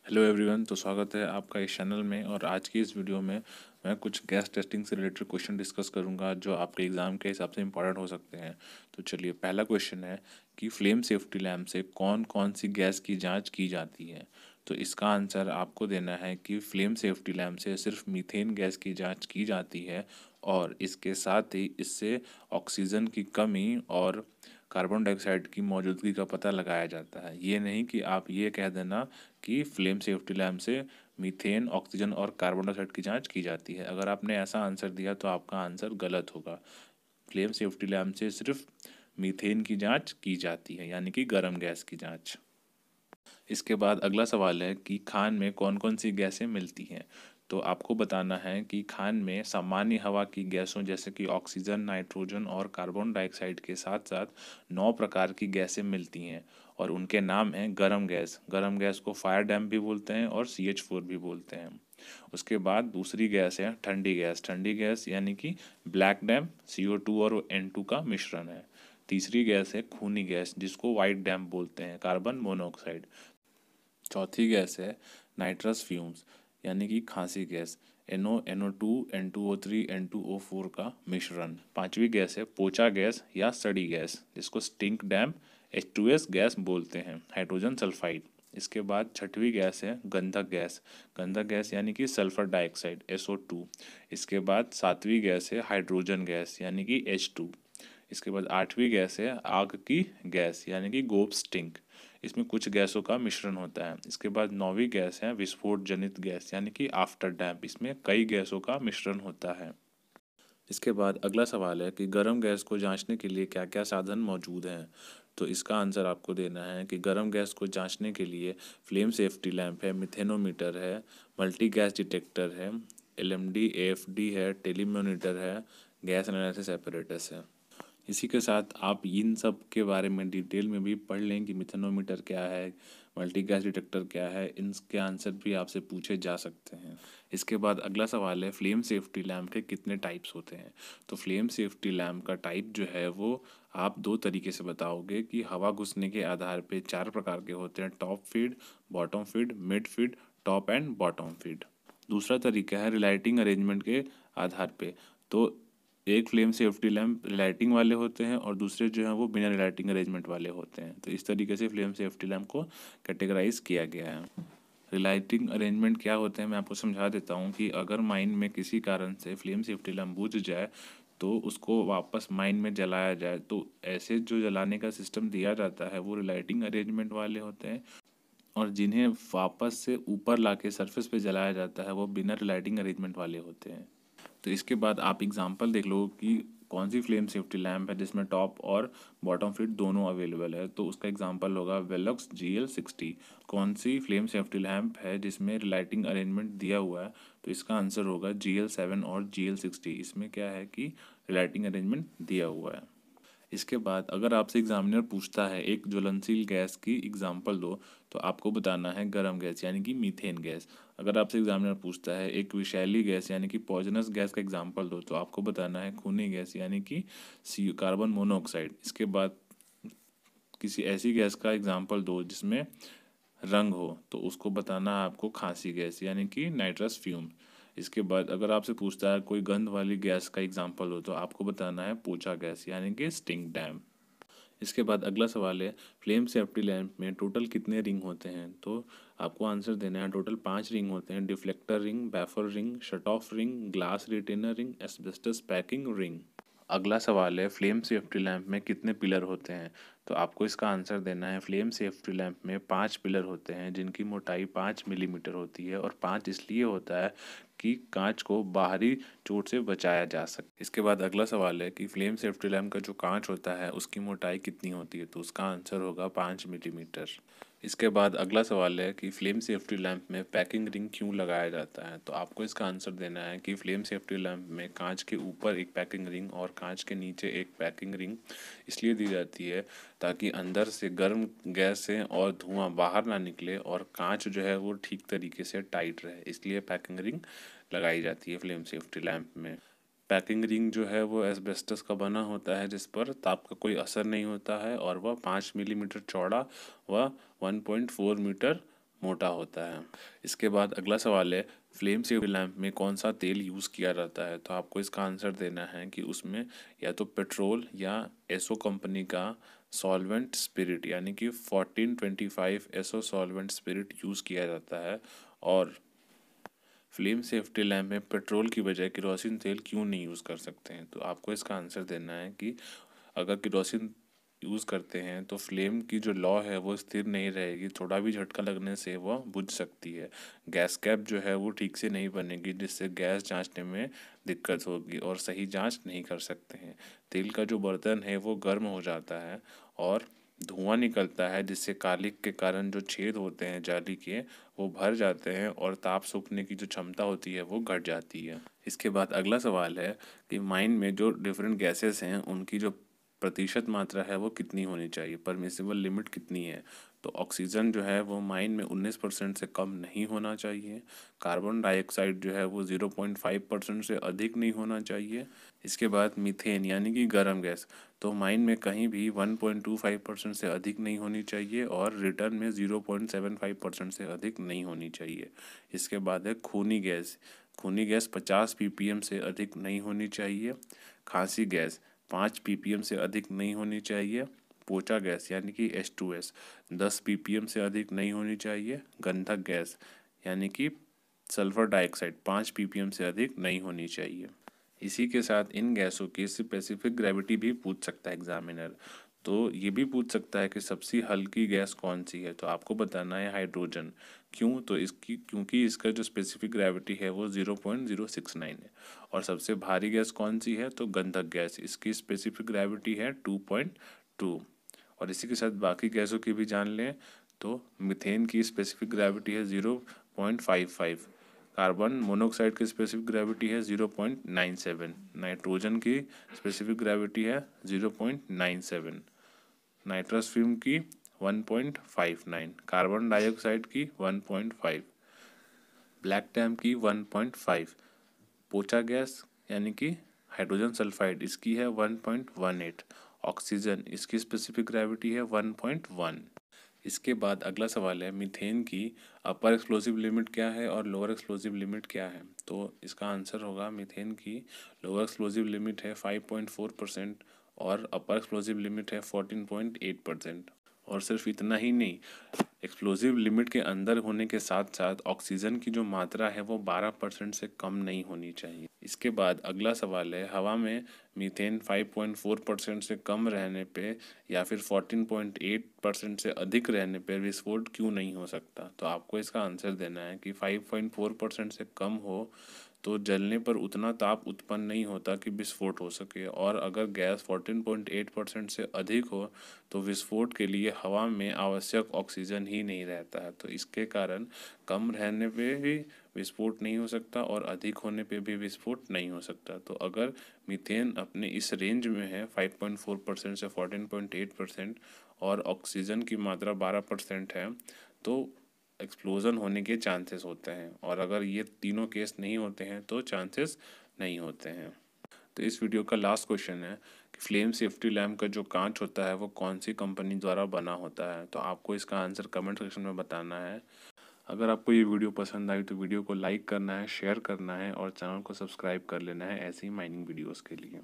Hello everyone, तो स्वागत है आपका इस चैनल में। और आज की इस वीडियो में मैं कुछ गैस टेस्टिंग से रिलेटेड क्वेश्चन डिस्कस करूंगा जो आपके एग्ज़ाम के हिसाब से इंपॉर्टेंट हो सकते हैं। तो चलिए, पहला क्वेश्चन है कि फ्लेम सेफ्टी लैम्प से कौन कौन सी गैस की जांच की जाती है। तो इसका आंसर आपको देना है कि फ्लेम सेफ्टी लैम्प से सिर्फ मीथेन गैस की जांच की जाती है, और इसके साथ ही इससे ऑक्सीजन की कमी और कार्बन डाइऑक्साइड की मौजूदगी का पता लगाया जाता है। ये नहीं कि आप ये कह देना कि फ्लेम सेफ्टी लैम्प से मीथेन, ऑक्सीजन और कार्बन डाइऑक्साइड की जांच की जाती है। अगर आपने ऐसा आंसर दिया तो आपका आंसर गलत होगा। फ्लेम सेफ्टी लैम्प से सिर्फ मीथेन की जांच की जाती है, यानी कि गर्म गैस की जांच। इसके बाद अगला सवाल है कि खान में कौन कौन सी गैसें मिलती हैं। तो आपको बताना है कि खान में सामान्य हवा की गैसों जैसे कि ऑक्सीजन, नाइट्रोजन और कार्बन डाइऑक्साइड के साथ साथ 9 प्रकार की गैसें मिलती हैं, और उनके नाम हैं गरम गैस। गरम गैस को फायर डैम्प भी बोलते हैं और CH4 भी बोलते हैं। उसके बाद दूसरी गैस है ठंडी गैस। ठंडी गैस यानी कि ब्लैक डैम्प, CO2 और N2 का मिश्रण है। तीसरी गैस है खूनी गैस, जिसको वाइट डैम्प बोलते हैं, कार्बन मोनोऑक्साइड। चौथी गैस है नाइट्रस फ्यूम्स, यानी कि खांसी गैस, NO2, N2O3, N2O4 का मिश्रण। पांचवी गैस है पोचा गैस या सड़ी गैस, जिसको स्टिंक डैम्प, H2S गैस बोलते हैं, हाइड्रोजन सल्फाइड। इसके बाद छठवीं गैस है गंधक गैस। गंधक गैस यानी कि सल्फर डाइऑक्साइड, SO2। इसके बाद सातवीं गैस है हाइड्रोजन गैस, यानी कि H2। इसके बाद आठवीं गैस है आग की गैस, यानी कि गोप स्टिंक। इसमें कुछ गैसों का मिश्रण होता है। इसके बाद नौवीं गैस है विस्फोट जनित गैस, यानी कि आफ्टर डैम्प। इसमें कई गैसों का मिश्रण होता है। इसके बाद अगला सवाल है कि गर्म गैस को जांचने के लिए क्या क्या साधन मौजूद हैं। तो इसका आंसर आपको देना है कि गर्म गैस को जांचने के लिए फ्लेम सेफ्टी लैंप है, मिथेनोमीटर है, मल्टी गैस डिटेक्टर है, LMD, AFD है, टेलीमोनीटर है, गैस एनालिसिस एपरेटस है। इसी के साथ आप इन सब के बारे में डिटेल में भी पढ़ लें कि मिथेनोमीटर क्या है, मल्टी गैस डिटेक्टर क्या है। इनके आंसर भी आपसे पूछे जा सकते हैं। इसके बाद अगला सवाल है फ्लेम सेफ्टी लैम्प के कितने टाइप्स होते हैं। तो फ्लेम सेफ्टी लैम्प का टाइप जो है वो आप दो तरीके से बताओगे कि हवा घुसने के आधार पे 4 प्रकार के होते हैं: top feed, bottom feed, mid feed, top and bottom feed. दूसरा तरीका है रिलाइटिंग अरेंजमेंट के आधार पे। तो एक फ्लेम सेफ्टी लैम्प रिलाइटिंग वाले होते हैं और दूसरे जो हैं वो बिना रिलाइटिंग अरेंजमेंट वाले होते हैं। तो इस तरीके से फ्लेम सेफ्टी लैम्प को कैटेगराइज किया गया है। रिलाइटिंग अरेंजमेंट क्या होते हैं मैं आपको समझा देता हूँ कि अगर माइन में किसी कारण से फ्लेम सेफ्टी लैम्प बुझ जाए तो उसको वापस माइन में जलाया जाए, तो ऐसे जो जलाने का सिस्टम दिया जाता है वो रिलाइटिंग अरेंजमेंट वाले होते हैं, और जिन्हें वापस से ऊपर लाके सरफेस पे जलाया जाता है वो बिना रिलाइटिंग अरेंजमेंट वाले होते हैं। तो इसके बाद आप एग्जांपल देख लो कि कौन सी फ्लेम सेफ्टी लैम्प है जिसमें टॉप और बॉटम फीड दोनों अवेलेबल है। तो उसका एग्जांपल होगा वेलॉक्स GL60। कौन सी फ्लेम सेफ्टी लैम्प है जिसमें रिलाइटिंग अरेंजमेंट दिया हुआ है। तो इसका आंसर होगा GL7 और GL60। इसमें क्या है कि रिलाइटिंग अरेंजमेंट दिया हुआ है। इसके बाद अगर आपसे एग्जामिनर पूछता है एक ज्वलनशील गैस की एग्जाम्पल दो, तो आपको बताना है गर्म गैस यानी कि मीथेन गैस। अगर आपसे एग्जामिनर पूछता है एक विषैली गैस यानी कि पॉइजनस गैस का एग्जाम्पल दो, तो आपको बताना है खूनी गैस यानी कि कार्बन मोनोऑक्साइड। इसके बाद किसी ऐसी गैस का एग्जाम्पल दो जिसमें रंग हो, तो उसको बताना है आपको खांसी गैस यानी कि नाइट्रस फ्यूम। इसके बाद अगर आपसे पूछता है कोई गंध वाली गैस का एग्जाम्पल हो, तो आपको बताना है पोचा गैस यानी कि स्टिंक डैम्प। इसके बाद अगला सवाल है फ्लेम सेफ्टी लैंप में टोटल कितने रिंग होते हैं। तो आपको आंसर देना है टोटल 5 रिंग होते हैं: deflector ring, buffer ring, shut off ring, glass retainer ring, asbestos packing ring. अगला सवाल है फ्लेम सेफ्टी लैंप में कितने पिलर होते हैं। तो आपको इसका आंसर देना है फ्लेम सेफ्टी लैंप में 5 पिलर होते हैं जिनकी मोटाई 5 मिलीमीटर होती है, और 5 इसलिए होता है कि कांच को बाहरी चोट से बचाया जा सके। इसके बाद अगला सवाल है कि फ्लेम सेफ्टी लैम्प का जो कांच होता है उसकी मोटाई कितनी होती है। तो उसका आंसर होगा 5 मिलीमीटर। इसके बाद अगला सवाल है कि फ्लेम सेफ्टी लैम्प में पैकिंग रिंग क्यों लगाया जाता है। तो आपको इसका आंसर देना है कि फ्लेम सेफ्टी लैम्प में कांच के ऊपर एक पैकिंग रिंग और कांच के नीचे एक पैकिंग रिंग इसलिए दी जाती है ताकि अंदर से गर्म गैस से और धुआं बाहर ना निकले और कांच जो है वो ठीक तरीके से टाइट रहे, इसलिए पैकिंग रिंग लगाई जाती है फ्लेम सेफ्टी लैम्प में। पैकिंग रिंग जो है वो एस्बेस्टस का बना होता है जिस पर ताप का कोई असर नहीं होता है, और वह 5 मिलीमीटर चौड़ा व 1.4 मीटर मोटा होता है। इसके बाद अगला सवाल है, फ्लेम सेफ्टी लैम्प में कौन सा तेल यूज़ किया जाता है? तो आपको इसका आंसर देना है कि उसमें या तो पेट्रोल या एसो कंपनी का सॉल्वेंट स्पिरिट यानी कि 1425 एसो सॉल्वेंट स्पिरिट यूज़ किया जाता है। और फ्लेम सेफ्टी लैम्प में पेट्रोल की बजाय केरोसिन तेल क्यों नहीं यूज़ कर सकते हैं? तो आपको इसका आंसर देना है कि अगर केरोसिन यूज़ करते हैं तो फ्लेम की जो लॉ है वो स्थिर नहीं रहेगी, थोड़ा भी झटका लगने से वह बुझ सकती है। गैस कैप जो है वो ठीक से नहीं बनेगी, जिससे गैस जांचने में दिक्कत होगी और सही जांच नहीं कर सकते हैं। तेल का जो बर्तन है वो गर्म हो जाता है और धुआं निकलता है, जिससे कालिक के कारण जो छेद होते हैं जाली के वो भर जाते हैं और ताप सोखने की जो क्षमता होती है वो घट जाती है। इसके बाद अगला सवाल है कि माइन में जो डिफरेंट गैसेस हैं उनकी जो प्रतिशत मात्रा है वो कितनी होनी चाहिए, परमिसिबल लिमिट कितनी है? तो ऑक्सीजन जो है वो माइन में 19% से कम नहीं होना चाहिए। कार्बन डाइऑक्साइड जो है वो 0.5% से अधिक नहीं होना चाहिए। इसके बाद मीथेन यानी कि गर्म गैस, तो माइन में कहीं भी 1.25% से अधिक नहीं होनी चाहिए और रिटर्न में 0.75% से अधिक नहीं होनी चाहिए। इसके बाद है खूनी गैस। खूनी गैस 50 ppm से अधिक नहीं होनी चाहिए। खांसी गैस 5 ppm से अधिक नहीं होनी चाहिए। पोचा गैस यानी कि H2S 10 ppm से अधिक नहीं होनी चाहिए। गंधक गैस यानी कि सल्फर डाइऑक्साइड 5 ppm से अधिक नहीं होनी चाहिए। इसी के साथ इन गैसों की स्पेसिफिक ग्रेविटी भी पूछ सकता है एग्जामिनर। तो ये भी पूछ सकता है कि सबसे हल्की गैस कौन सी है? तो आपको बताना है हाइड्रोजन। क्यों? तो इसकी क्योंकि इसका जो स्पेसिफिक ग्रेविटी है वो 0.069 है। और सबसे भारी गैस कौन सी है? तो गंधक गैस, इसकी स्पेसिफिक ग्रेविटी है 2.2। और इसी के साथ बाकी गैसों की भी जान लें। तो मीथेन की स्पेसिफिक ग्रेविटी है 0.55। कार्बन मोनोऑक्साइड की स्पेसिफिक ग्रेविटी है 0.97। नाइट्रोजन की स्पेसिफिक ग्रेविटी है 0.97। नाइट्रस फिल्म की 1.59। कार्बन डाइऑक्साइड की 1.5। ब्लैक टैम की 1.5। पोचा गैस यानी कि हाइड्रोजन सल्फाइड, इसकी है 1.18। ऑक्सीजन, इसकी स्पेसिफिक ग्रेविटी है 1.1। इसके बाद अगला सवाल है, मीथेन की अपर एक्सप्लोसिव लिमिट क्या है और लोअर एक्सप्लोसिव लिमिट क्या है? तो इसका आंसर होगा मीथेन की लोअर एक्सप्लोसिव लिमिट है 5.4% और अपर एक्सप्लोसिव लिमिट है 14.8%। और सिर्फ इतना ही नहीं, एक्सप्लोसिव लिमिट के अंदर होने के साथ साथ ऑक्सीजन की जो मात्रा है वो 12% से कम नहीं होनी चाहिए। इसके बाद अगला सवाल है, हवा में मीथेन 5.4% से कम रहने पे या फिर 14.8% से अधिक रहने पर विस्फोट क्यों नहीं हो सकता? तो आपको इसका आंसर देना है कि 5.4% से कम हो तो जलने पर उतना ताप उत्पन्न नहीं होता कि विस्फोट हो सके, और अगर गैस 14.8% से अधिक हो तो विस्फोट के लिए हवा में आवश्यक ऑक्सीजन ही नहीं रहता है। तो इसके कारण कम रहने पे भी विस्फोट नहीं हो सकता और अधिक होने पे भी विस्फोट नहीं हो सकता। तो अगर मीथेन अपने इस रेंज में है 5.4% से 14.8% और ऑक्सीजन की मात्रा 12% है तो एक्सप्लोजन होने के चांसेस होते हैं, और अगर ये तीनों केस नहीं होते हैं तो चांसेस नहीं होते हैं। तो इस वीडियो का लास्ट क्वेश्चन है कि फ्लेम सेफ्टी लैम्प का जो कांच होता है वो कौन सी कंपनी द्वारा बना होता है? तो आपको इसका आंसर कमेंट सेक्शन में बताना है। अगर आपको ये वीडियो पसंद आई तो वीडियो को लाइक करना है, शेयर करना है और चैनल को सब्सक्राइब कर लेना है ऐसी ही माइनिंग वीडियोस के लिए।